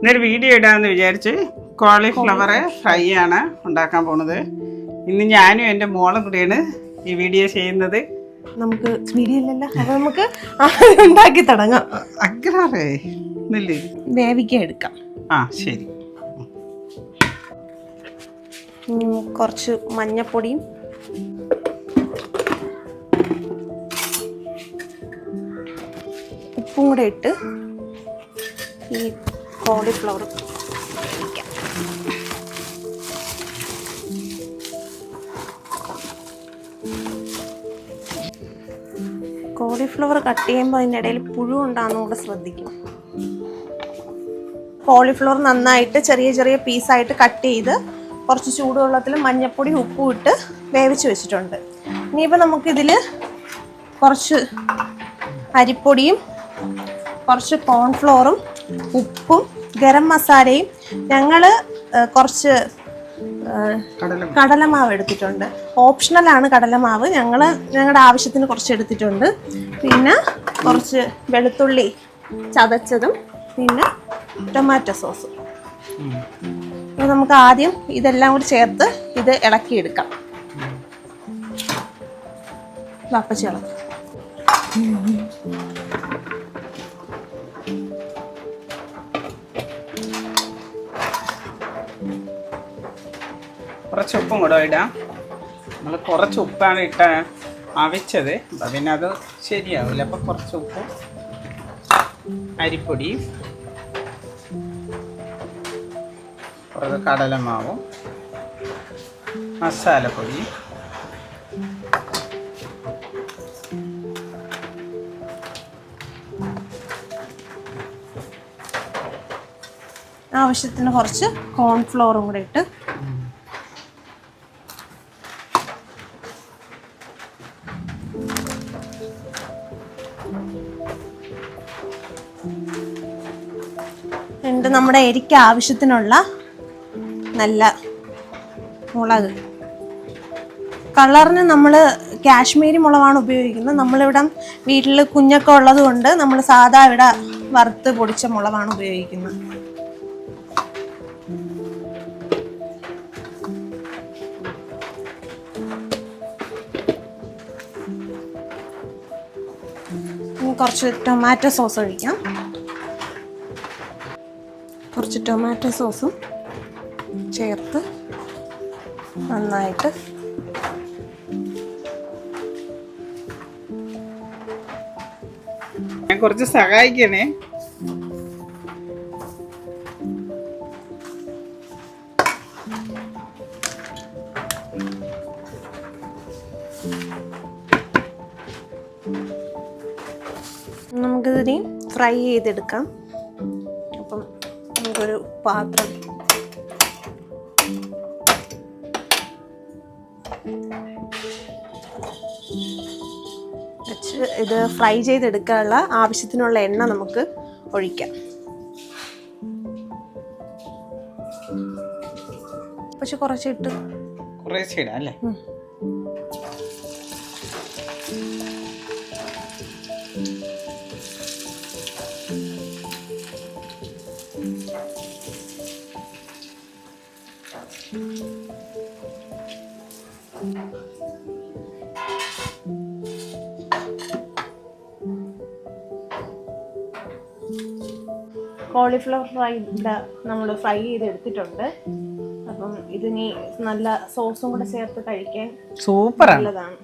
ഇന്നൊരു വീഡിയോ ഇടാമെന്ന് വിചാരിച്ച് cauliflower fry ആണ് ഉണ്ടാക്കാൻ പോണത്. ഇന്ന് ഞാനും എൻ്റെ മോളും കൂടിയാണ് ഈ വീഡിയോ ചെയ്യുന്നത്. നമുക്ക് വീഡിയോ ഇല്ലല്ലോ, അപ്പൊ നമുക്ക് ഉണ്ടാക്കി തുടങ്ങാം. അഗ്രാറേ വേവിക്കാൻ എടുക്കാം. ആ ശരി. കുറച്ച് മഞ്ഞപ്പൊടിയും ഉപ്പും കൂടെ ഇട്ട് ഈ കോളിഫ്ലവർ വേവിക്കാം. കോളിഫ്ലവർ കട്ട് ചെയ്യുമ്പോൾ അതിൻ്റെ ഇടയിൽ പുഴു ഉണ്ടാകുന്ന കൂടെ ശ്രദ്ധിക്കും. കോളിഫ്ലവർ നന്നായിട്ട് ചെറിയ ചെറിയ പീസായിട്ട് കട്ട് ചെയ്ത് കുറച്ച് ചൂടുവെള്ളത്തിൽ മഞ്ഞൾപ്പൊടി ഉപ്പും ഇട്ട് വേവിച്ച് വെച്ചിട്ടുണ്ട്. ഇനിയിപ്പോൾ നമുക്കിതിൽ കുറച്ച് അരിപ്പൊടിയും കുറച്ച് കോൺഫ്ലോറും ഉപ്പും ഗരം മസാലയും ഞങ്ങൾ കുറച്ച് കടലമാവ് എടുത്തിട്ടുണ്ട്. ഓപ്ഷണലാണ് കടലമാവ്, ഞങ്ങളുടെ ആവശ്യത്തിന് കുറച്ച് എടുത്തിട്ടുണ്ട്. പിന്നെ കുറച്ച് വെളുത്തുള്ളി ചതച്ചതും പിന്നെ ടൊമാറ്റോ സോസും. അപ്പോൾ നമുക്ക് ആദ്യം ഇതെല്ലാം കൂടി ചേർത്ത് ഇത് ഇളക്കിയെടുക്കാം. വാപ്പച്ചി ഇളക്കാം. കുറച്ച് ഉപ്പും കൂടെ ഇടാം. നമ്മൾ കുറച്ച് ഉപ്പാണ് ആവശ്യത്, അപ്പം പിന്നെ അത് ശരിയാവില്ല. അപ്പം കുറച്ച് ഉപ്പും അരിപ്പൊടിയും കുറച്ച് കടലമാവും മസാലപ്പൊടിയും ആവശ്യത്തിന് കുറച്ച് കോൺഫ്ലോറും കൂടെ ഇട്ട് എന്നിട്ട് നമ്മുടെ എരിക്ക് ആവശ്യത്തിനുള്ള നല്ല മുളക്. കളറിന് നമ്മൾ കാശ്മീരി മുളകാണ് ഉപയോഗിക്കുന്നത്. നമ്മളിവിടെ വീട്ടിൽ കുഞ്ഞൊക്കെ ഉള്ളത് കൊണ്ട് നമ്മൾ സാധാ ഇവിടെ വറുത്ത് പൊടിച്ച മുളകാണ് ഉപയോഗിക്കുന്നത്. കുറച്ച് ടൊമാറ്റോ സോസ് ഒഴിക്കാം. കുറച്ച് ടൊമാറ്റോ സോസും ചേർത്ത് നന്നായിട്ട് ഞാൻ കുറച്ച് സഹായിക്കണേ. നമുക്കിതിനെ ഫ്രൈ ചെയ്തെടുക്കാം. അപ്പം നമുക്കൊരു പാത്രം വെച്ച് ഇത് ഫ്രൈ ചെയ്തെടുക്കാനുള്ള ആവശ്യത്തിനുള്ള എണ്ണ നമുക്ക് ഒഴിക്കാം. പക്ഷെ കുറച്ചിട്ട് കുറേശ്ശെ ഇടാം അല്ലേ? കോളിഫ്ലവർ ഫ്രൈ നമ്മൾ ഫ്രൈ ചെയ്തെടുത്തിട്ടുണ്ട്. അപ്പം ഇതിനി നല്ല സോസും കൂടെ ചേർത്ത് കഴിക്കാൻ സൂപ്പറാണ്. നല്ലതാണ്.